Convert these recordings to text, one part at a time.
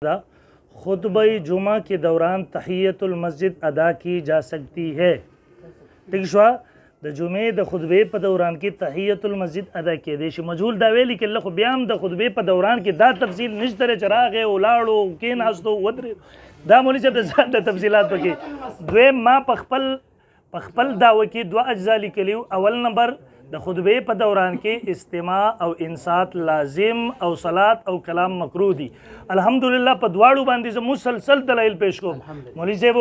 خطبہ جمعہ کے دوران تحیت المسجد ادا کی جا سکتی ہے. ٹھیک شوا د جمعے د خطبے په دوران کې تحیت المسجد ادا کېدی شي. مجهول دا ویلي کې لخوا بیا هم د خطبې په دوران کې دا تفصیل نشته چې راغی ولاړو کېناستو ودرېدو. دا مولوي صاحب د ځان د تفصیلات پکې. دویم ما په خپل دعوه کې دوه اجزا لیکلي. اول نمبر د خطبې په دوران کې استماع او انصات لازم او صلات او کلام مکروه دي. الحمدلله په دواړو باندې زه مسلسل دلایل پیش کوم. مولوي صاحب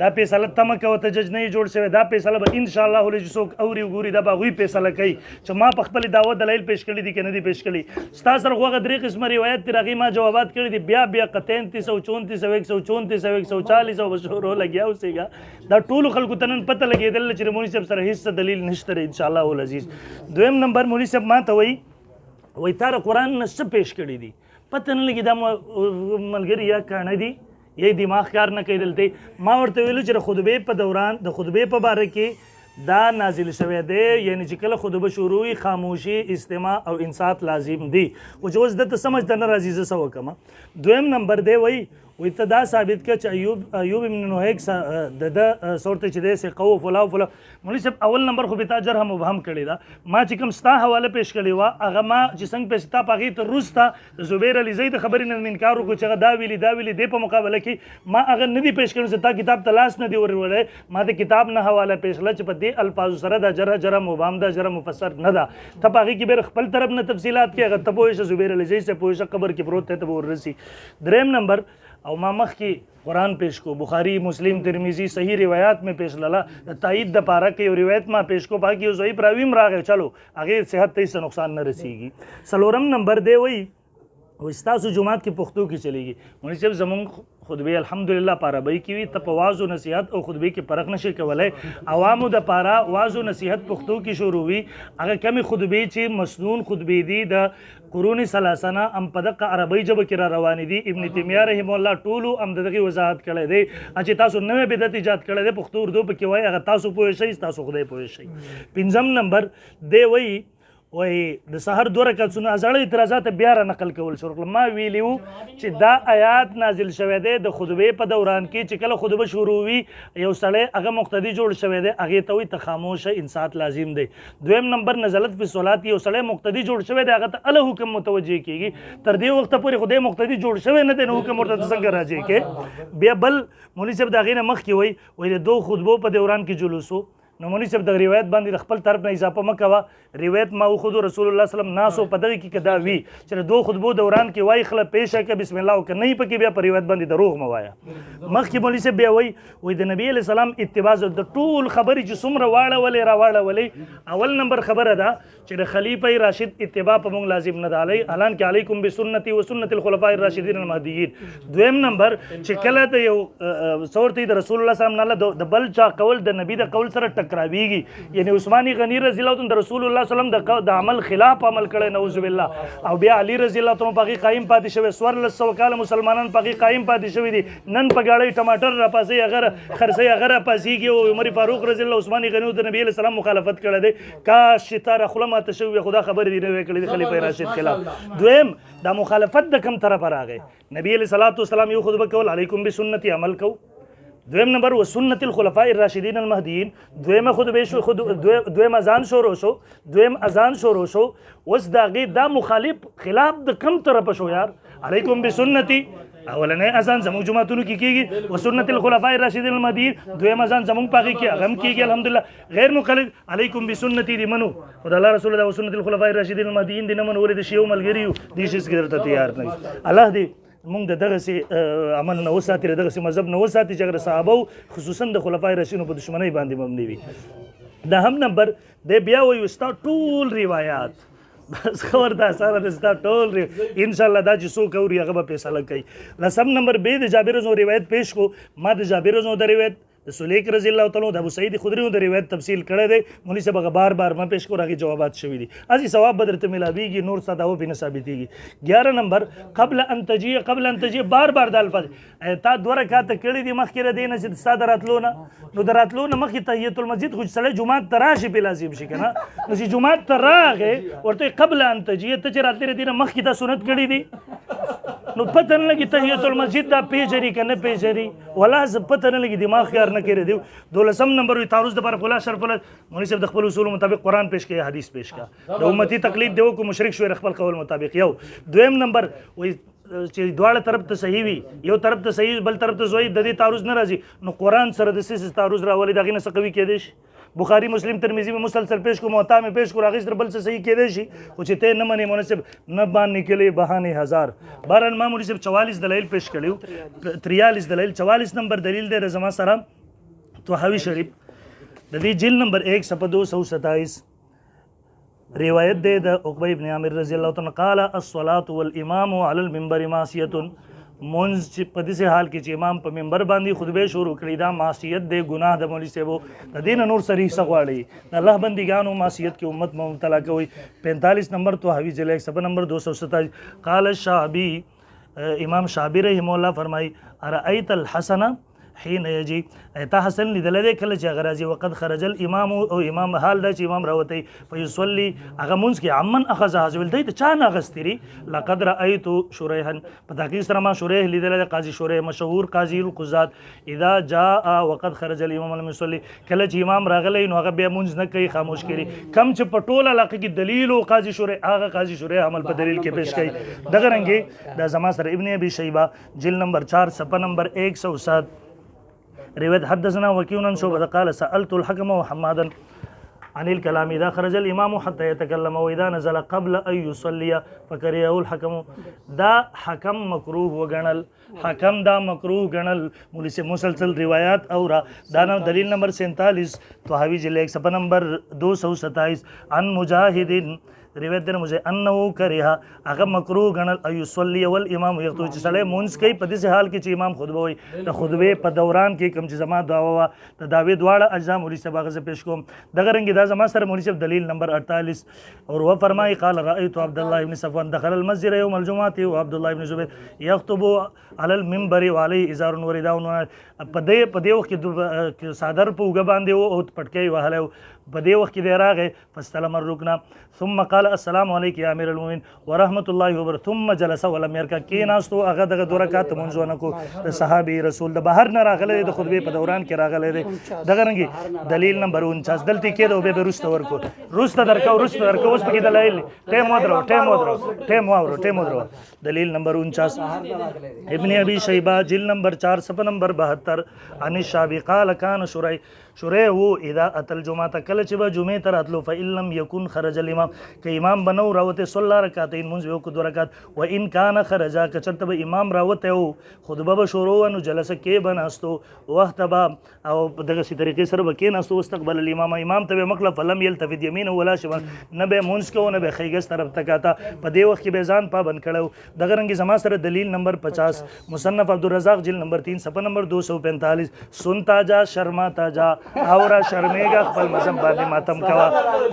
دا فیصله تمه کوه ته جج نه یې جوړ شوی. دا فیصله به انشاءالله چې څوک اوري وګوري دا به هغوی فیصله کوي چې ما په خپلې دعوه دلایل پیش کړي دي که نه دي پیش کړي. ستا سره خو هغه درې قسمه روایت دي هغې ما جوابات کړي دي. بیا 3334 134 او بشورو لګیا اوسېږه. دا ټولو خلکو ته نن پته لګېدل چې د مولوي صاحب سره هېڅ دلیل نشته دی انشاءالله العزیز. دویم نمبر مولوي صاحب ما ته وایي تا د قرآن نه څه پیش کړي دي پته نه لګي. دا ملګري یا کاڼه دي یې دماغ کار نه کوي. دلته ما ورته ویلو چې د خطبې په دوران د خطبې په باره کې دا نازل شوی دی یعنی چې کله خطبه شروع وي خاموشي استماع او انصات لازم دي. خو چې اوس دته سمجھ ته نه راځي زه څه وکړم. دویم نمبر دی وایي ته دا ثابت کړه چې ایوب ابن نوحیک د صورت چې دی سقه و فلا و فلا. مولوي صاحب اول نمبر خو به تا جرح مبهم کړی دا. ما چې کوم ستا حواله پیش کړې وه هغه ما چې څنګه پیش تا په هغې تر وروسته د زبیر علیزی د خبرې نه انکار وکړو چې هغه دا ویلي دې په مقابله کې ما هغه نه دي پیش کړی چې تا کتاب ته لاس نه دی ورولی. ما د کتاب نه حواله پیش کړه چې په دې الفاظو سره دا جرح مبهم ده جرح مفسر نه ده. ته په هغې کې بیا خپل طرف نه تفصیلات کې هغه ته پوه شه زبیر علیزی سے پوه شه قبر کې پروت دی ته به وررسي. دریم نمبر او ما مخکې قرآن پیش کو بخاری مسلم ترمذی صحیح روایات میں پیش لاله د تایید د پاره کې یو روایت ما پیش کو باقي یو ضعیف راوی هم راغی چلو هغې صحت ته هېڅ نقصان نه رسیږي. څلورم نمبر دی وایي ستاسو جماعت کې پښتو کې چلیږي. مولوي صاحب زمونږ خطبې الحمدلله په عربۍ کې وي. ته په واز و نصیحت او خطبې کې فرق نشي کولی. عوامو دپاره واز و نصیحت پښتو کې شروع وي. هغه کمې خطبې چې مسنون خطبې دي د قرون ثلاثه نه هم په دغه عربۍ ژبه کې را روانې دي. ابن تیمیه رحمه الله ټولو هم د دغې وضاحت کړی دی چې تاسو نوی بدعت ایجاد کړی دی پښتو اردو پکې وایي هغه تاسو پوه شئ تاسو خدای پوه شئ. پنځم نمبر دی وایي د سحر 2 رکعتونه زړه اعتراضات بیا را نقل کول شروع کړل. ما ویلي وو چې دا آیات نازل شوی دی د خطبې په دوران کې چې کله خطبه شروع وي یو سړی هغه مقتدي جوړ شوی دی هغې ته وایي ته خاموشه انصات لازم دی. دویم نمبر نزلت فی صلات یو سړی مقتدي جوړ شوی دی هغه ته الله حکم متوجه کېږي. تر دې وخته پورې خدای مقتدي جوړ شوی نه دی نو حکم ورته څنګه راځي کې. بیا بل مولوي صاحب د هغې نه مخکې وایي د 2 خطبو په دوران کې جلوسو. نو مولوي صاحب د روایت باندې د خپل طرف نه اضافه مه کوه. روایت ما وخذو رسول الله وسلم ناسو په دغې کې که دا وي چې د 2 خطبو دوران کې وایي خله پیشه که بسم الله وکړه نه یې پکې بیا په روایت باندې دروغ مه وایه. مخکې مولوي صاحب بیا وایي د نبي علیه السلام اتباع د ټول خبرې چې څومره واړولې راواړولې. اول نمبر خبره ده چې د خلیفه راشد اتباع په موږ لازم نه ده حالانکه علیکم بسنتي و سنت الخلفاء الراشدین المهدیین. دویم نمبر چې کله د یو څورتې د رسول الله صلی الله علیه وسلم د بل چا قول د نبي د قول سره ټکراویږي یعنی عثماني غنی رضی الله عنه د رسول الله صلی الله علیه وسلم د عمل خلاف عمل کړی نعوذ بالله. او بیا علی رضی الله عنه په هغې قایم پاتې شوی 1400 کاله مسلمانان په هغې قایم پاتې شوي دي. نن په ګاډۍ ټماټر راپاسئ هغه خرڅئ هغه راپاسېږي او عمر فاروق رضی الله عثماني غني د نبي علیه السلام مخالفت کړی دی. کاش چې تا را خوله ماته شوې وي خو دا خبرې دې نه وی کړې د خلیفه راشد خلاف. دویم دا مخالفت د کوم طرفه راغی. نبي علیه الصلاة والسلام یو خطبه کول علیکم بسنتي عمل کو. دویم نمبر و سنت الخلفاء الراشدین المهدیین. دویم خطبه دویم اذان شروع شو. اوس د هغې دا مخالف خلاف د کوم طرفه شو یار. علیکم بسنتي اولنی اذان زموږ جماعتونو کې کېږي و سنت الخلفاء الراشدین المهدیین. دویم اذان زموږ په هغې کې هغه هم کېږي الحمدلله غیر مقلد. علیکم بسنتي دې منو خو د الله رسول الله و سنت الخلفاء الراشدین المهدیین دې نه منو ولې د شیعو ملګري یو دې شي څه درته تیار نه وي. الله دې موږ د دغسې عمل نه وساتي د دغسې مذهب نه وساتي چې هغه د صحابو خصوصا د خلفای راشدینو په دشمنۍ باندې مبني وي. دا هم نمبر دی. بیا وایي ستا ټول روایات بس خبر ده سره د ستا ټول انشاءالله دا چې څوک اوري هغه به فیصله کوي. لسم نمبر بې د جابر رضی روایت پیش کو. ما د جابر رضی د روایت د سلیک رضی الله تعالی د ابو سعید خدری د روایت تفصیل کړی دی. مولوي صاحب هغه بار ما پیش کړو هغې جوابات شوي دي. هسې ثواب به درته میلاویږي نور ستا دعوه پرې نه ثابتېږي. 11 نمبر قبل ان تجیه بار د الفاظ تا 2 رکعاته کړي دي مخکې د دې نه چې ستا د راتلو نه نو د راتلو نه مخکې تحیت المسجد خو چې سړی جومات ته راشي پې لازم شي که نه. نو چې جومات ته راغې ورته قبل ان تجیه ته چې راتلې د دې نه مخکې تا سنت کړي دي نو پتہ نه لګي تحیت المسجد دا پیژني که نه پیژني ولا پتہ نه لګي دماغ کار نه کوي دی 12 نمبر وي تعرض دپاره خلا شرف مولوي صاحب د خپل اصولو مطابق قرآن پیش کوي حدیث پیش کا د امتي تقلید دی وکړو مشرک شوی خپل قول مطابق یو دویم نمبر وایي چې دواړه طرف ته صحیح وي یو طرف ته صحیح بل طرف ته ضعیف د دې تعرض نه راځي نو قرآن سره د سیس تعرض راولي د هغې نه څه قوي کېدی شي بخاری مسلم ترمذی میں مسلسل پیش کو موطا میں پیش کو هغې سره بل څه صحیح کېدی شي خو چې ته نه منې مناسب نه باندې کلی بهانې هزار بهرحال ما مولوي صاحب 44 دلایل پیش کړي 43 دلایل 44 نمبر دلیل دی زما سره طحاوی شریف د دې جلد نمبر 1 صفحه 227 روایت دے دا عقبہ ابن عامر رضی اللہ تعالیٰ قال الصلاة والامام علی المنبر معصیت منز پدی سے حال کی چی امام پا منبر باندی خطبے شروع کری دا معصیت دے گناہ دا مولی سے وہ دا دین نور سریح سغواڑی دا اللہ بندگانو معصیت کی امت ممتلا کوئی 45 نمبر تو حوی جلے 7 نمبر 227 قال الشعبی امام شعبی رحمہ اللہ فرمائی ارائیت الحسن حين يجي تا حسن لیدل دی کله چې هغه راځي وقد خرج الامام او امام حال دا چې امام راوتی فیصلی هغه مونځ کې عمن اخذها ول دی چا نه غستری لقد رايت شریحا په تحقیق سره ما شریح لیدل دی قاضی شریح مشهور قاضی القضات اذا جاء وقد خرج الامام لم يصلي کله چې امام راغلی نو هغه بیا مونځ نه کوي خاموش کړي کم چې په ټوله علاقه کې دلیل او قاضی شریح هغه قاضی شریح عمل په دلیل کې پیش کوي دغه رنګي دا زما سره ابن ابي شیبه جلد نمبر 4 صفحه نمبر 107 روایت حدثنا وكيع شعبة قال سألت الحكم وحمادا عن الكلام إذا خرج الإمام حتى يتكلم وإذا نزل قبل أن يصلي فكرهه الحكم دا حکم مکروه وګڼل حکم دا مکروه ګڼل مولوی سے مسلسل روایات اورا دانا دلیل نمبر 47 طحاوی جلد 1 صفحہ نمبر 227 عن مجاہد روایت در مجھے انہو کرہا اگر مکروه گنل ایصلی والامام یغتو چې سړی مونځ کوي په داسې حال کې چې امام خطبه وایي د خطبې په دوران کې کوم چې زما دعوا وه د دعوې دواړه اجزا مولوي صاحب هغه زه پیش کوم دغه رنګې دا زما سره مولوي صاحب دلیل نمبر 48 اور وہ فرمائی قال رأيت عبد الله بن صفوان دخل المسجد يوم الجمعة وعبد الله بن زبير يخطب على المنبر وعليه ازار ورداء په دې وخت کې صادر په اوږه باندې و او پټکی وهلی و په دې وخت کې دی راغی فاستلم الركن ثم قال السلام علیک یا امیر المؤمنین ورحمۃ اللہ وبرکاتہ ثم جلس ولم يركع کېناستو هغه دغه 2 رکعات لمونځ ونه کو د صحابي رسول د بهر نه راغلی د خطبې په دوران کې راغلی دی دغه رنګې دلیل نمبر 49 دلته کېدو به وروسته ورکو وروسته درکو اوس پکې دلایل ټیم ودرو دلیل نمبر 49 ابن ابی شیبہ جلد نمبر 4 صفحہ نمبر 72 عن الشعبی قال كان شریح وہ اذا اتى الجمعة کله چې به جمعې ته راتلو فإن لم يكن خرج الامام که امام بنو راوته صلی رکعتین منځ به وکړو 2 رکعت و ان کان خرج که چرته به امام راوته او خطبه به شروع ونو جلسه کې بناستو وخت به او دغه سي طریقې سره به کېناستو واستقبل الامام امام ته به مخله فلم يلتفت يمين ولا شمال نه به منځ کو نه به خیګس طرف تکاتا په دې وخت کې به ځان پابند کړو دغه رنګ زما سره دلیل نمبر 50 مصنف عبدالرزاق جلد نمبر 3 صفحہ نمبر 245 سنتا جا شرماتا جا اورا شرمیگا خپل مذہب باندې ماتم کوا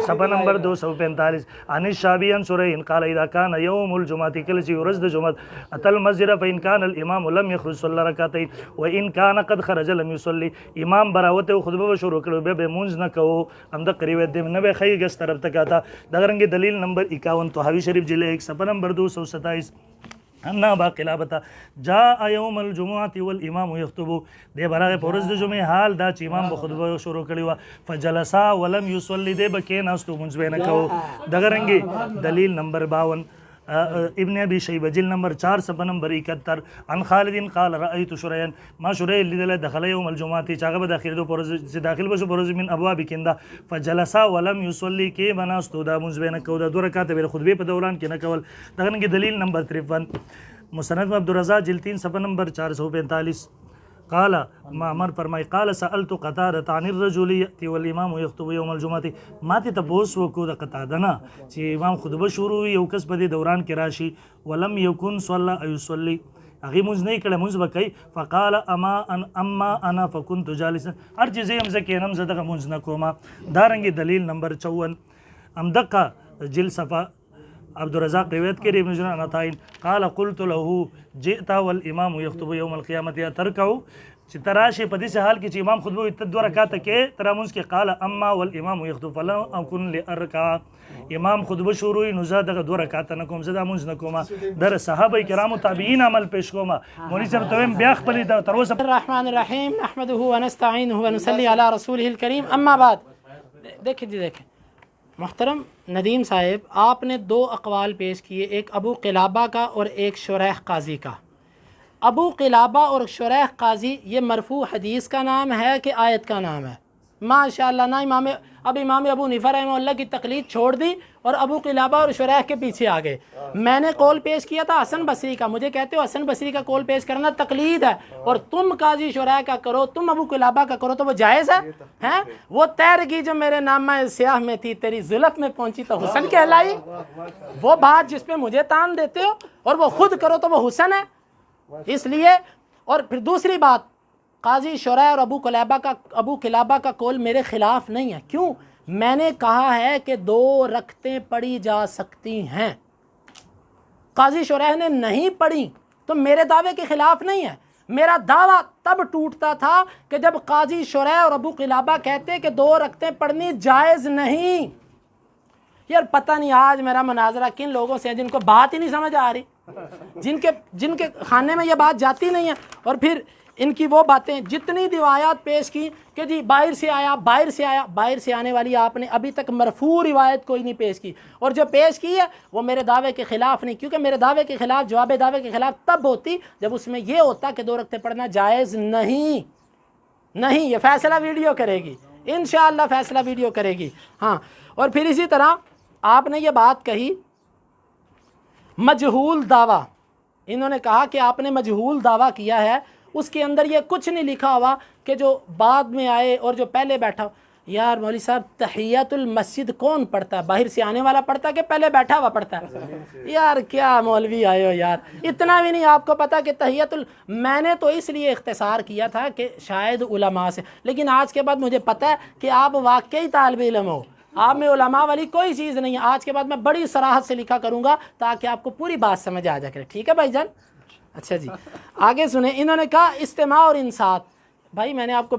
صفحہ نمبر 245 عن الشعبی عن سرین قال اذا كان يوم الجمعة کله چې ورځ د جمعه اتل مسجد فإن كان الامام لم يخرج صلى ركعتين وان كان قد خرج لم يصلي امام براوته خطبه شروع کړو به مونږ نه کوو هم د قریب د نه به خیګس طرف تکاتا دغه رنګ دلیل نمبر 51 طحاوی شریف جلد 1 صفحہ نمبر 227 انا باقلابتا جاء يوم الجمعة والامام يخطب دے براغه پورز د جمعه حال دا چې امام به خطبه شروع کړی و فجلسا ولم يصلي دے بکیناستو منځ به نه کو دغه رنګ دلیل نمبر 52 ابن ابی شیبہ جلد نمبر 4 صفحہ نمبر 71 عن خالد قال رأيت شريعا ما شريع لیدل دخل يوم الجمعة چاغه به داخل دو پورز سے داخل بشو پورز من ابواب کندا فجلسا ولم يصلي کې بناستو دا منځ به نه کو دا 2 رکعات به خطبه په دوران کې نه کول دغه رنګ دلیل نمبر 53 مصنف عبدالرزاق جلد 3 صفحہ نمبر 445 قال معمر فرمائی قال سألت قتادة عن الرجل يأتي والامام يخطب يوم الجمعة ما ته تبوس وکړو د قتاده نه چې امام خطبه شروع یو کس په دوران کې راشي ولم يكن صلى يصلي هغه مونږ نه کړه مونږ وکړي فقال اما انا فكنت جالسا هر چیز هم زکه نم زدغه مونږ نه کومه دارنګ دلیل نمبر 54 امدقه جل صفا عبدالرزاق روایت کے ابن جرير عن عطاء قال قلت له جئت والامام يخطب يوم القيامه تركعوا چې تراشه په دې حال کې چې امام خطبه وي 2 رکعات کې ترامونس کې قال اما والامام يخطب فلا اكن لاركع امام خطبه شروع نو زه دغه 2 رکعات نه کوم، زه د مونږ نه کوم، در صحابه کرامو تابعین عمل پیش کوم. مولوی صاحب ته بیا خپل د تر اوسه الرحمن الرحیم نحمده ونستعینه ونصلی علی رسوله الکریم اما بعد. دیکھیں جی دیکھیں محترم ندیم صاحب، آپ نے 2 اقوال پیش کیے، ایک ابو قلابہ کا اور ایک شریح قاضی کا. ابو قلابہ اور شریح قاضی یہ مرفوع حدیث کا نام ہے کہ آیت کا نام ہے؟ ماشاءاللہ نا امام ابو حنیفہ رحمہ اللہ کی تقلید چھوڑ دی اور ابو قلابہ اور شریح کے پیچھے آ گئے. میں نے قول پیش کیا تھا حسن بصری کا، مجھے کہتے ہو حسن بصری کا قول پیش کرنا تقلید ہے، اور تم قاضی شریح کا کرو، تم ابو قلابہ کا کرو تو وہ جائز ہے؟ وہ تیرگی جو میرے نامہ سیاہ میں تھی تیری زلف میں پہنچی تو حسن کہلائی؟ وہ بات جس پہ مجھے تان دیتے ہو اور وہ خود کرو تو وہ حسن ہے. اس لیے اور پھر دوسری بات، قاضی شریح اور ابو قلابہ کا قول میرے خلاف نہیں ہے. کیوں؟ میں نے کہا ہے کہ 2 رکعتیں پڑھی جا سکتی ہیں. قاضی شریح نے نہیں پڑھی تو میرے دعوے کے خلاف نہیں ہے. میرا دعویٰ تب ٹوٹتا تھا کہ جب قاضی شریح اور ابو قلابہ کہتے کہ 2 رکعتیں پڑھنی جائز نہیں. یار پتہ نہیں آج میرا مناظرہ کن لوگوں سے ہے جن کو بات ہی نہیں سمجھ آ رہی، جن کے خانے میں یہ بات جاتی نہیں ہے، اور پھر ان کی وہ باتیں جتنی روایات پیش کی کہ جی باہر سے آیا، باہر سے آنے والی آپ نے ابھی تک مرفوع روایت کوئی نہیں پیش کی، اور جو پیش کی ہے وہ میرے دعوے کے خلاف نہیں، کیونکہ میرے دعوے کے خلاف جواب دعوے کے خلاف تب ہوتی جب اس میں یہ ہوتا کہ 2 رکعتیں پڑھنا جائز نہیں. یہ فیصلہ ویڈیو کرے گی انشاءاللہ، فیصلہ ویڈیو کرے گی. ہاں، اور پھر اسی طرح آپ نے یہ بات کہی مجہول دعویٰ، انہوں نے کہا کہ آپ نے مجہول دعویٰ کیا ہے، اس کے اندر یہ کچھ نہیں لکھا ہوا کہ جو بعد میں آئے اور جو پہلے بیٹھا. یار مولوی صاحب تحیت المسجد کون پڑھتا ہے؟ باہر سے آنے والا پڑھتا ہے کہ پہلے بیٹھا ہوا پڑھتا ہے؟ یار کیا مولوی آئے ہو یار، اتنا بھی نہیں آپ کو پتا کہ میں نے تو اس لیے اختصار کیا تھا کہ شاید علماء سے، لیکن آج کے بعد مجھے پتا ہے کہ آپ واقعی طالب علم ہو، آپ میں علماء والی کوئی چیز نہیں ہے. آج کے بعد میں بڑی صراحت سے لکھا کروں گا تاکہ آپ کو پوری بات سمجھ آ جا کرے. ٹھیک ہے بھائی جان؟ اچھا جی آگے سنیں. انہوں نے کہا استماع اور انصات. بھائی میں نے آپ کو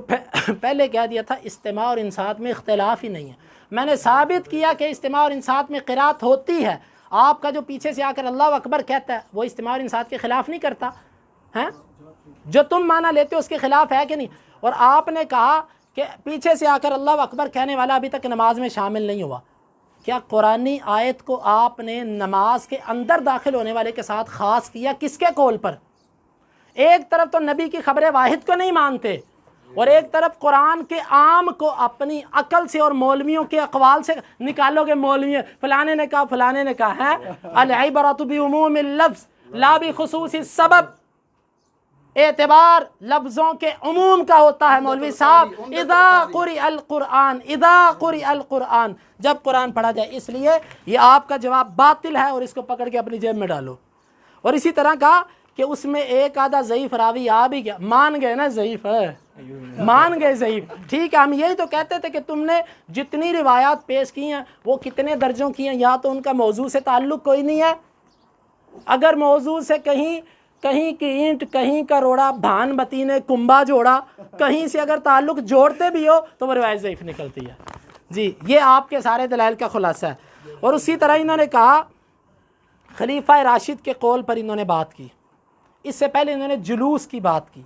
پہلے کہہ دیا تھا استماع اور انصات میں اختلاف ہی نہیں ہے. میں نے ثابت کیا کہ استماع اور انصات میں قرات ہوتی ہے. آپ کا جو پیچھے سے آ کر اللہ اکبر کہتا ہے وہ استماع اور انصات کے خلاف نہیں کرتا ہے، جو تم معنی لیتے ہو اس کے خلاف ہے کہ نہیں. اور آپ نے کہا کہ پیچھے سے آ کر اللہ اکبر کہنے والا ابھی تک نماز میں شامل نہیں ہوا. کیا قرآنی آیت کو آپ نے نماز کے اندر داخل ہونے والے کے ساتھ خاص کیا؟ کس کے قول پر؟ ایک طرف تو نبی کی خبر واحد کو نہیں مانتے اور ایک طرف قرآن کے عام کو اپنی عقل سے اور مولویوں کے اقوال سے نکالو گے. مولوی فلانے نے کہا، فلانے نے کہا ہے العبرۃ بعموم اللفظ لا بخصوص السبب. اعتبار لفظوں کے عموم کا ہوتا ہے مولوی صاحب. اذا قرئ القرآن، جب قرآن پڑھا جائے. اس لیے یہ آپ کا جواب باطل ہے اور اس کو پکڑ کے اپنی جیب میں ڈالو. اور اسی طرح کہا کہ اس میں ایک آدھا ضعیف راوی آ بھی گیا. مان گئے نا ضعیف ہے، مان گئے ضعیف. ٹھیک ہے، ہم یہی تو کہتے تھے کہ تم نے جتنی روایات پیش کی ہیں وہ کتنے درجوں کی ہیں، یا تو ان کا موضوع سے تعلق کوئی نہیں ہے. اگر موضوع سے کہیں کی اینٹ کہیں کا روڑا بھان بتی نے کنبا جوڑا، کہیں سے اگر تعلق جوڑتے بھی ہو تو وہ روایت ضعیف نکلتی ہے. جی یہ آپ کے سارے دلائل کا خلاصہ ہے. اور اسی طرح انہوں نے کہا خلیفہ راشد کے قول پر انہوں نے بات کی. اس سے پہلے انہوں نے جلوس کی بات کی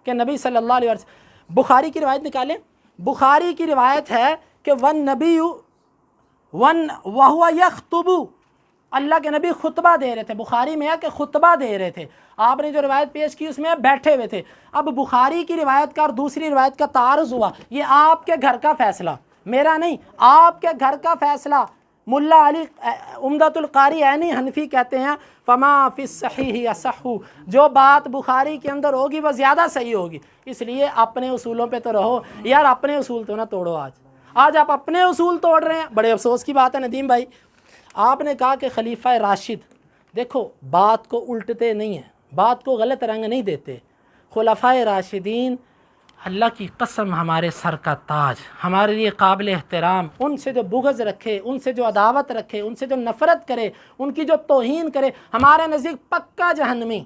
کہ نبی صلی اللہ علیہ وسلم. بخاری کی روایت نکالیں. بخاری کی روایت ہے کہ وَهُوَ يَخْطُبُ، اللہ کے نبی خطبہ دے رہے تھے. بخاری میں ہے کہ خطبہ دے رہے تھے. آپ نے جو روایت پیش کی اس میں بیٹھے ہوئے تھے. اب بخاری کی روایت کا اور دوسری روایت کا تعارض ہوا. یہ آپ کے گھر کا فیصلہ، میرا نہیں، آپ کے گھر کا فیصلہ. ملا علی عمدۃ القاری عینی حنفی کہتے ہیں فما فی الصحیح اصح، جو بات بخاری کے اندر ہوگی وہ زیادہ صحیح ہوگی. اس لیے اپنے اصولوں پہ تو رہو یار، اپنے اصول تو نہ توڑو. آج آپ اپنے اصول توڑ رہے ہیں. بڑے افسوس کی بات ہے ندیم بھائی. آپ نے کہا کہ خلیفہ راشد، دیکھو بات کو الٹتے نہیں ہیں، بات کو غلط رنگ نہیں دیتے. خلفائے راشدین اللہ کی قسم ہمارے سر کا تاج، ہمارے لیے قابل احترام، ان سے جو بغض رکھے، ان سے جو عداوت رکھے، ان سے جو نفرت کرے، ان کی جو توہین کرے، ہمارے نزدیک پکا جہنمی،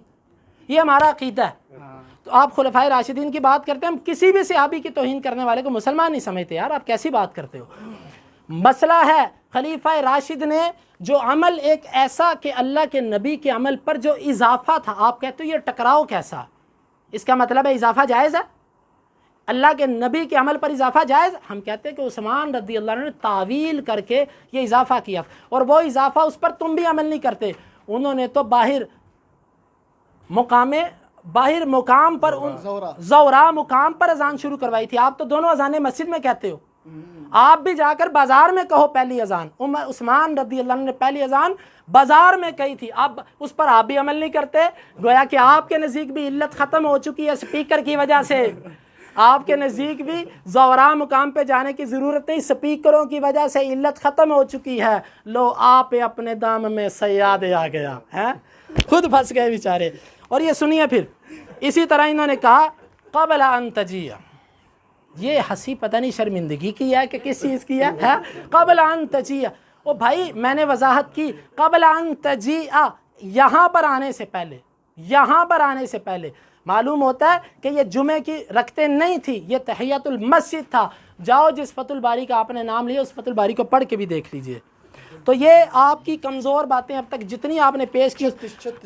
یہ ہمارا عقیدہ ہے۔ تو آپ خلفائے راشدین کی بات کرتے ہیں، ہم کسی بھی صحابی کی توہین کرنے والے کو مسلمان نہیں سمجھتے۔ یار آپ کیسی بات کرتے ہو؟ مسئلہ ہے خلیفہ راشد نے جو عمل ایک ایسا کہ اللہ کے نبی کے عمل پر جو اضافہ تھا، آپ کہتے ہو یہ ٹکراؤ کیسا؟ اس کا مطلب ہے اضافہ جائز ہے؟ اللہ کے نبی کے عمل پر اضافہ جائز؟ ہم کہتے ہیں کہ عثمان رضی اللہ عنہ نے تعویل کر کے یہ اضافہ کیا، اور وہ اضافہ اس پر تم بھی عمل نہیں کرتے۔ انہوں نے تو باہر مقام پر زورا مقام پر اذان شروع کروائی تھی۔ آپ تو دونوں اذانیں مسجد میں کہتے ہو، آپ بھی جا کر بازار میں کہو پہلی اذان۔ عثمان رضی اللہ عنہ نے پہلی اذان بازار میں کہی تھی، اب اس پر آپ بھی عمل نہیں کرتے، گویا کہ آپ کے نزدیک بھی علت ختم ہو چکی ہے سپیکر کی وجہ سے۔ آپ کے نزدیک بھی زورا مقام پہ جانے کی ضرورت نہیں، سپیکروں کی وجہ سے علت ختم ہو چکی ہے۔ لو آپ اپنے دام میں صیاد آ گیا ہے، خود پھنس گئے بیچارے۔ اور یہ سنیے پھر اسی طرح انہوں نے کہا قبل ان تجیء، یہ ہنسی پتہ نہیں شرمندگی کی ہے کہ کس چیز کی ہے؟ قبل ان تجیء، او بھائی میں نے وضاحت کی، قبل ان تجیء یہاں پر آنے سے پہلے، یہاں پر آنے سے پہلے معلوم ہوتا ہے کہ یہ جمعے کی رکھتے نہیں تھی، یہ تحیۃ المسجد تھا۔ جاؤ جس فتح الباری کا آپ نے نام لیا اس فتح الباری کو پڑھ کے بھی دیکھ لیجئے۔ تو یہ آپ کی کمزور باتیں اب تک جتنی آپ نے پیش کی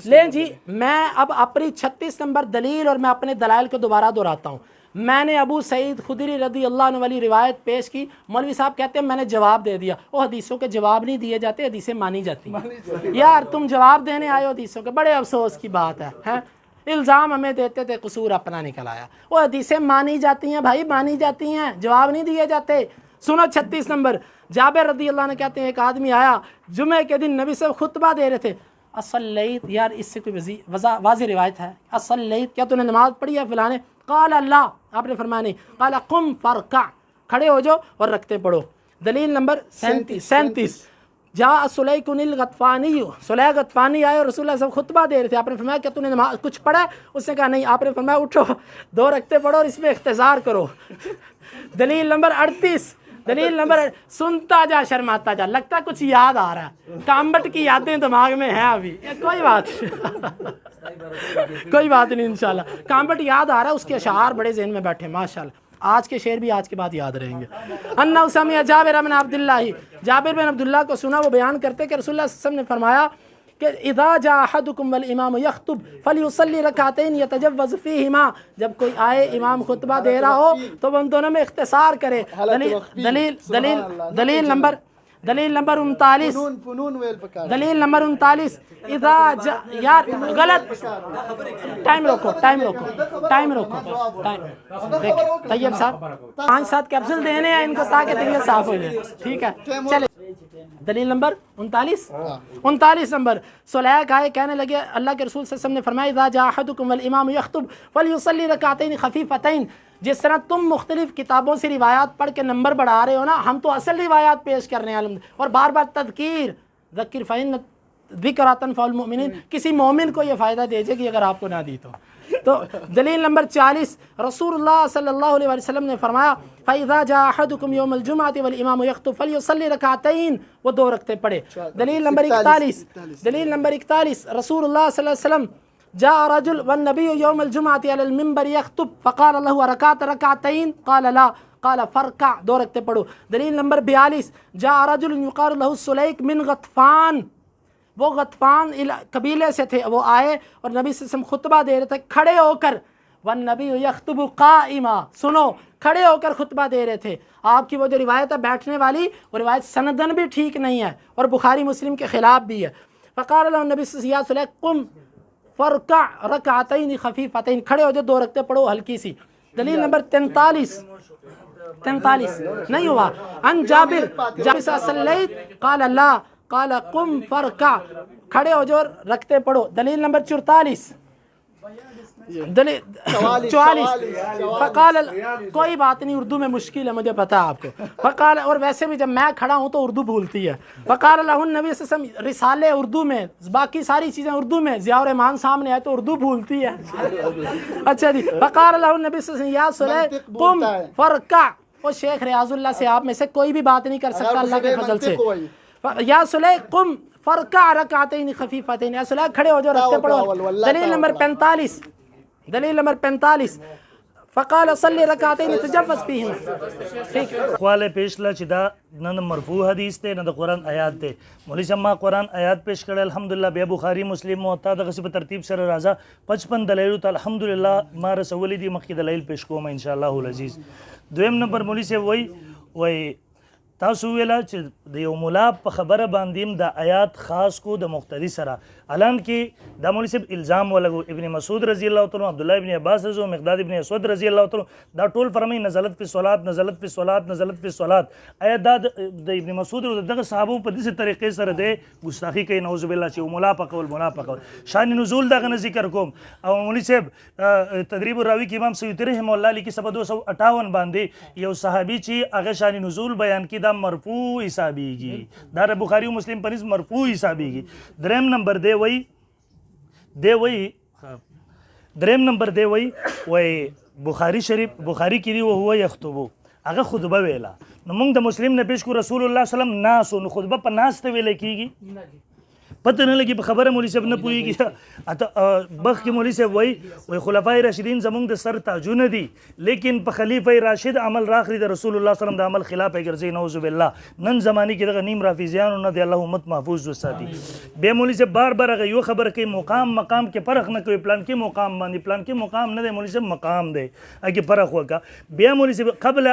لیں جی، میں اب اپنی 36 نمبر دلیل اور میں اپنے دلائل کو دوبارہ دہراتا ہوں۔ میں نے ابو سعید خدری رضی اللہ عنہ والی روایت پیش کی، مولوی صاحب کہتے ہیں میں نے جواب دے دیا۔ وہ حدیثوں کے جواب نہیں دیے جاتے، حدیثیں مانی جاتی ہیں۔ یار تم جواب دینے آئے ہو حدیثوں کے، بڑے افسوس کی بات ہے۔ الزام ہمیں دیتے تھے، قصور اپنا نکل آیا۔ وہ حدیثیں مانی جاتی ہیں بھائی، مانی جاتی ہیں، جواب نہیں دیے جاتے۔ سنو 36 نمبر، جابر رضی اللہ عنہ کہتے ہیں ایک آدمی آیا جمعے کے دن، نبی صاحب خطبہ دے رہے تھے۔ اصلیت، یار اس سے کوئی واضح روایت ہے؟ اصلیت، کیا تو نے نماز پڑھی ہے فلانے؟ قال اللہ، آپ نے فرمایا نہیں۔ قال قم فرکع، کھڑے ہو جاؤ اور رکھتے پڑھو۔ دلیل نمبر 37 جاء سلیک الغطفانی، سلیک غطفانی آئے اور رسول اللہ صاحب خطبہ دے رہے تھے، آپ نے فرمایا کیا تو نے نماز کچھ پڑھا ہے؟ اس نے کہا نہیں، آپ نے فرمایا اٹھو 2 رکعتیں پڑھو اور اس میں اختصار کرو۔ دلیل نمبر 38، دلیل نمبر، سنتا جا شرماتا جا، لگتا کچھ یاد آ رہا ہے، کامبٹ کی یادیں دماغ میں ہیں ابھی، کوئی بات کوئی بات نہیں، انشاءاللہ کامبٹ یاد آ رہا ہے، اس کے اشعار بڑے ذہن میں بیٹھے ماشاءاللہ، آج کے شعر بھی آج کے بعد یاد رہیں گے۔ انہ سمع جابر بن عبداللہ، جابر بن عبداللہ کو سنا، وہ بیان کرتے کہ رسول اللہ صلی اللہ علیہ وسلم نے فرمایا کہ اذا جاء احدکم والامام یخطب فلیصلی رکعتین یتجوز فیہما، جب کوئی آئے امام خطبہ دے رہا ہو تو وہ ان دونوں میں اختصار کرے۔ دلیل نمبر 39، دلیل نمبر 39، اذا یار غلط، ٹائم روکو دیکھ طیب صاحب 5-7 کیپسول دینے ہیں ان کو تاکہ طبیعت صاف ہو جائے، ٹھیک ہے چلے۔ دلیل نمبر 39 نمبر، سلیک آئے کہنے لگے اللہ کے رسول صلی اللہ علیہ وسلم نے فرمایا اذا جاء احدکم والامام یخطب فلیصلی رکعتین خفیفتین، جس طرح تم مختلف کتابوں سے روایات پڑھ کے نمبر بڑھا رہے ہو نا، ہم تو اصل روایات پیش کر رہے ہیں اور بار بار تذکیر، ذکر فإن ذکر تنفع المؤمنین، کسی مومن کو یہ فائدہ دے جائے گی اگر آپ کو نہ دی تو دلیل نمبر 40، رسول اللہ صلی اللہ علیہ وسلم نے فرمایا فَإِذَا جَاءَ أَحَدُكُمْ يَوْمَ الْجُمْعَةِ وَالْإِمَامُ يَخْطُبُ فَلْيُصَلِّ رَكْعَتَيْنِ، وہ 2 رکعتیں پڑھے۔ دلیل نمبر 41، رسول اللہ صلی اللہ علیہ وسلم جاء رجل والنبي يوم الجمعة على المنبر يخطب فقال له ركعت ركعتين قال لا قال فركع، 2 رکعتیں پڑھو۔ دلیل نمبر 42، جاء رجل يقال له السليك من غطفان، وہ غطفان قبیلے سے تھے، وہ آئے اور نبی صلی اللہ علیہ وسلم خطبہ دے رہے تھے کھڑے ہو کر، والنبی یخطب قائما، سنو کھڑے ہو کر خطبہ دے رہے تھے۔ آپ کی وہ جو روایت ہے بیٹھنے والی، وہ روایت سندن بھی ٹھیک نہیں ہے اور بخاری مسلم کے خلاف بھی ہے۔ فقال له النبی صلی اللہ علیہ وسلم یا سلیک قم فرکع رکعتین خفیفتین، کھڑے ہو جو 2 رکعتیں پڑھو ہلکی سی۔ دلیل نمبر 43 نہیں ہوا، ان جابر صلیت قال لا قال قم فرکع، کھڑے ہو جو رکعتیں پڑھو۔ دلیل نمبر 44 44 فقال کوئی بات نہیں اردو میں مشکل ہے مجھے پتا ہے آپ کو فقال اور ویسے بھی جب میں کھڑا ہوں تو اردو بھولتی ہے فقال لہ النبی صلی اللہ علیہ وسلم رسالے اردو میں باقی ساری چیزیں اردو میں ضیاء الرحمان سامنے ہے تو اردو بھولتی ہے اچھا جی فقال لہ النبی صلی اللہ علیہ وسلم یا صلیح قم فرکع وہ شیخ ریاض اللہ سے آپ میں سے کوئی بھی بات نہیں کر سکتا اللہ کے فضل سے یا صلیح قم فرکع رکعتین خفیفتین یا صلیح کھڑے ہو جو رکھتے پڑھو دلیل نمبر 45 دلیل نمبر 45 فقال صلی رکعتین تجوز فیہما ٹھیک خواله پیش لا چې دا نه مرفوع حدیث ته نه د قرآن آیات ته مولوی صاحب ما قرآن آیات پیش کړل الحمدلله بیا بخاری مسلم موطا دغسې په ترتیب سره راځه 55 دلایلو ته الحمدلله ما رسولی دي مخکې دلایل پیش کوم انشاءالله العزیز دویم نمبر مولوی صاحب وایي تاسو ویلا چې د یو ملا په خبره باندې د آیات خاص کو د مقتدی سره الان کې دا مولوی صاحب الزام ولګو ابن مسعود رضی الله تعالی عبد الله ابن عباس رضی الله مقداد ابن اسود رضی الله تعالی دا ټول فرمایي نزلت فی الصلات نزلت فی الصلات نزلت فی الصلات آیا دا د ابن مسعود او دغه صحابه په دې طریقې سره د ګستاخی کوي نعوذ بالله چې ملا په قول ملا په قول شان نزول دغه ذکر کوم او مولوی صاحب تدریب الراوی کې امام سیوطی رحمه الله علیه کې 258 باندې یو صحابي چې هغه شان نزول بیان کی دا مرفوع حسابیږي دا بخاری و مسلم پنځ مرفوع حسابیږي دریم نمبر دی وای دریم نمبر دی وای بخاری شریف بخاری کې دی او هو یخطبو هغه خطبه ویلا نو موږ د مسلم نه پیش کو رسول الله صلی الله علیه وسلم ناسو نو خطبه په ناس ته ویل کیږي پتہ نه لګي په خبره مولوی صاحب نه پوهیږي اته بخ کې مولوی صاحب وای خلفای راشدین زمونږ د سر تاجونه دي لیکن په خلیفہ راشد عمل راخري د رسول الله صلی الله علیه وسلم د عمل خلاف ګرځي نعوذ بالله نن زمانی کې دغه نیم رافضیانو نه دی الله امت محفوظ وساتي به مولوی صاحب بار بار هغه یو خبر کوي مقام کې فرق نه کوي پلان کې مقام باندې پلان کې مقام نه دی مولوی صاحب مقام دی هغه فرق وکا بیا مولوی صاحب قبل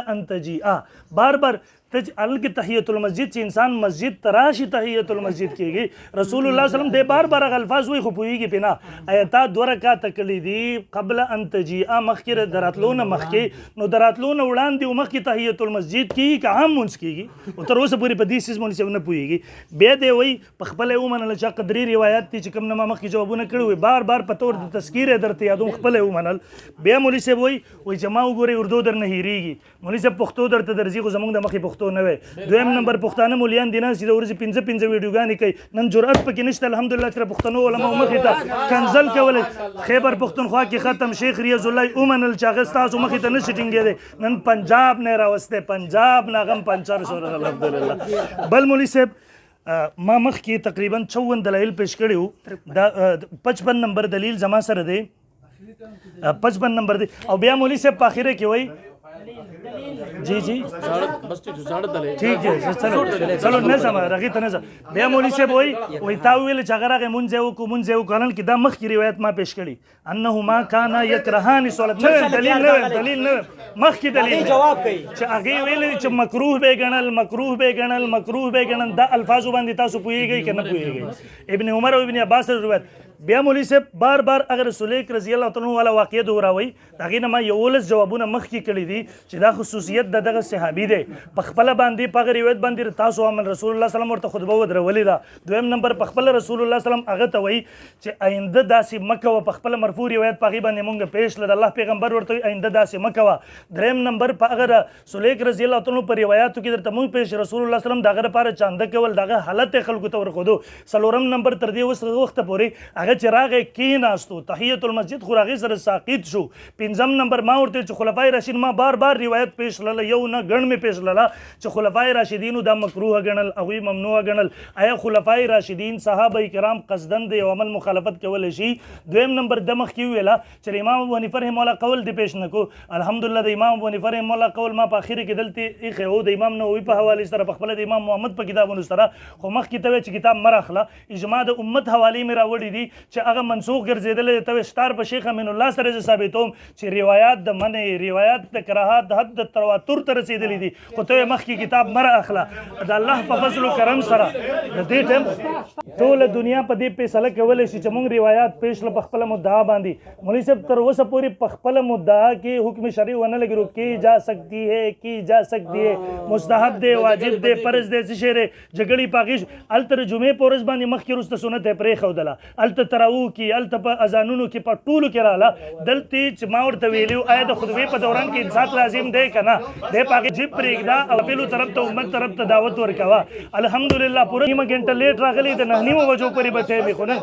ان تجیء بار بار الگ تحیت المسجد چې انسان مسجد تراشی تحیت المسجد کېږي رسول الله صلی الله علیه وسلم د بار بار الفاظ وی خو پوهیږي پینا آیتا 2 رکعات کړي دي قبل ان تجیء مخکې دراتلو نه مخکې نو دراتلو نه وړاندې مخکې تحیت المسجد کېږي که عام منځ کېږي او تر اوسه پورې په دې سیس مونږ نه پوهیږي بیا دی وی په خپل ومنل چې قدري روایت دي چې کوم نه مخکې جوابونه کړي وي بار بار په تور د تذکیر درته یادوم خپل ومنل بیا مولوی صاحب وی چې ما وګوري اردو در نه هېریږي مولوی صاحب پښتو درته درځي خو زمونږ د مخې پښتو نه وي دویم نمبر پښتانه مولیان دي نه چې د ورځې 15 ویډیوګانې کوي نن جرأت پکې نشته الحمدلله چې پښتنو علماء مخې ته کنزل کولی خیبر پښتونخوا کې ختم شیخ ریاض الله ومنل چې هغه ستاسو مخې ته نشي ټینګېدی نن پنجاب نه راوستی پنجاب نه غم پنچر شو الحمدلله بل مولوی صاحب ما مخکې تقریبا 54 دلایل پیش کړي وو دا 55 نمبر دلیل زما سره دی 55 نمبر دی او بیا مولوی صاحب په اخره کې وایي جی ٹھیک ہے چلو نه سم راغی ته نه بیا مولوی صاحب وای تا ویل چې هغه راغی مونږ یو قانون کې دا مخکې روایت ما پیش کړي انه ما کان یکرهان صلات دلیل نه مخکې دلیل جواب کوي چې هغه ویل چې مکروه به ګڼل دا الفاظ باندې تاسو پوهیږئ که نه پوهیږئ ابن عمر او ابن عباس روایت بیا مولوی صاحب بار بار اگر رسول رضی الله تعالی عنہ واقعیت دوراوي هغه نه ما یولس جوابونه مخکې کړي دي چې دا خصوصیت دغه صحابي دی په خپل باندې په روایت باندې تاسو عمل رسول الله صلی الله علیه وسلم ورته خطبه ودرولې ده دویم نمبر په خپل رسول الله صلی الله علیه وسلم هغه ته وایي چې آینده داسې مکه و په خپل مرفوع روایت په هغې باندې مونږ پیش لد الله پیغمبر ورته آینده داسې مکه وه دریم نمبر په هغه رسول رضی الله تعالی عنہ په روایاتو کې درته مونږ پیش رسول الله صلی الله علیه وسلم دغه لپاره چانده کول دغه حالت خلکو ته ورښودو څلورم نمبر تر دې اوس وخته پورې هغه چې راغی ناستو تحیت المسجد خو راغی سره ساقط شو پنځم نمبر ما ورته چې خلفای راشدین ما بار بار روایت پیش لله یو نه ګڼ مې پیش لله چې خلفای راشدینو دا مکروه ګڼل هغوی ممنوع ګڼل آیا خلفای راشدین صحابه کرام قصدن د یو عمل مخالفت کولی شي دویم نمبر د مخکې ویله چې امام ابو حنیفه رحمه الله قول دی پیش نه کو الحمدلله د امام ابو حنیفه رحمه الله قول ما په اخر کې دلته ایښی و د امام نووي په حوالې سره په خپله د امام محمد په کتابونو سره خو مخکې ته وایي چې کتاب مه راخله اجماع د امت حوالې مې راوړي دي چې هغه منسوخ ګرځېدلی ته ستار په شیخ امین الله سره زه ثابتوم چې روایات د منع روایات د کراهت د حد حد تواتر ته رسیدلی دي خو ته مخکې کتاب مره اخله د الله په فضل و کرم سره د دې ټیم ټوله دنیا په دې فیصله کولی شي چې موږ روایات پیش کړه په خپله مدعا باندې مولوي صاحب تر اوسه پورې په خپله مدعا کې حکم شرعي ونه لګېدو کی جا سکتی ہے مستحب دی واجب دی فرض دی څه شی دی جګړې په هغې هلته د جمعې په ورځ باندې مخکې وروسته سنت یې پرېښودله هلته تراوو کې هلته په اذانونو کې په ټولو کې راغله دلته چې ما ورته ویلي وو آیا د خطبې په دوران کې انصات لازم دی که نه دی په هغې جیب پرېږده او خپلو طرف ته امت طرف ته دعوت ورکوه الحمدلله پوره نیمه ګنټه لیټ راغلی د 9:30 بجو پورې به ټایم یې خو نه